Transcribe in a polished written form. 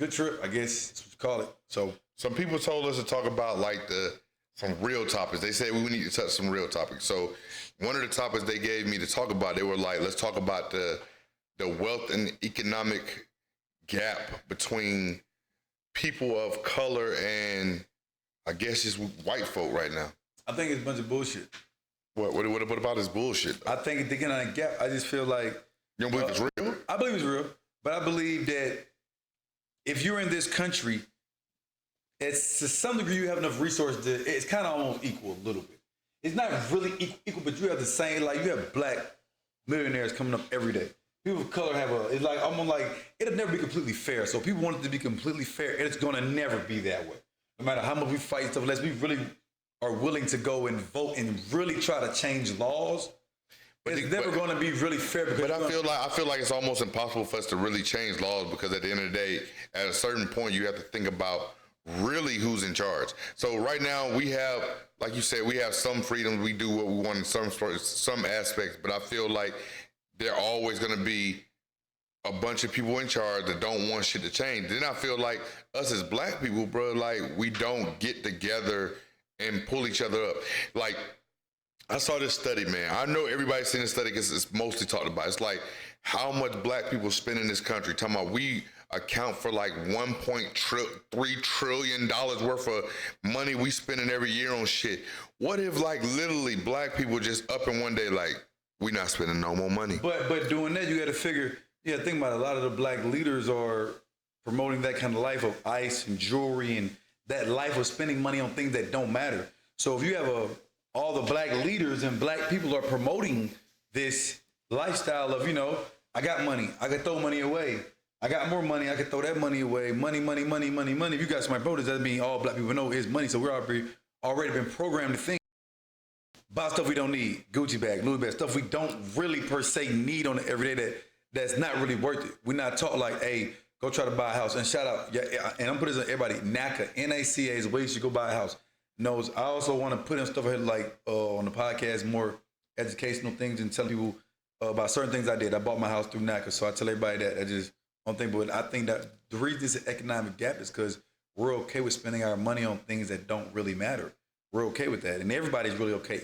good trip, I guess that's what you call it. So some people told us to talk about like some real topics. They said we need to touch some real topics. So one of the topics they gave me to talk about, they were like, let's talk about the wealth and economic gap between people of color and I guess just white folk right now. I think it's a bunch of bullshit. What about this bullshit? I think thinking on a gap, I just feel like you don't believe it's real? I believe it's real, but I believe that if you're in this country, it's to some degree you have enough resources to, it's kind of almost equal a little bit. It's not really equal, but you have the same, like you have black millionaires coming up every day. People of color have it's like almost like it'll never be completely fair. So people want it to be completely fair, and it's gonna never be that way. No matter how much we fight and stuff, unless we really are willing to go and vote and really try to change laws, but it's never going to be really fair. But I feel like it's almost impossible for us to really change laws because at the end of the day, at a certain point, you have to think about really who's in charge. So right now we have, like you said, we have some freedoms. We do what we want in some aspects, but I feel like there are always going to be a bunch of people in charge that don't want shit to change. Then I feel like us as black people, bro, like we don't get together and pull each other up. Like I saw this study, man. I know everybody's seen this study because it's mostly talked about. It's like how much black people spend in this country. Talking about we account for like $1.3 trillion worth of money we spending every year on shit. What if like literally black people just up in one day like, we not spending no more money? But doing that, you got to figure, think about it, a lot of the black leaders are promoting that kind of life of ice and jewelry and that life of spending money on things that don't matter. So if you have all the black leaders and black people are promoting this lifestyle of, I got money, I can throw money away. I got more money, I can throw that money away. Money, money, money, money, money. If you got somebody voters, that means all black people know is money. So we're already been programmed to think buy stuff we don't need, Gucci bag, Louis bag, stuff we don't really per se need on the everyday that's not really worth it. We're not taught like, hey, go try to buy a house. And shout out, and I'm putting this on everybody, NACA, NACA is the way you should go buy a house. Knows I also want to put in stuff ahead like on the podcast, more educational things and tell people about certain things I did. I bought my house through NACA, so I tell everybody that. I just don't think, but I think that the reason this economic gap is because we're okay with spending our money on things that don't really matter. We're okay with that, and everybody's really okay.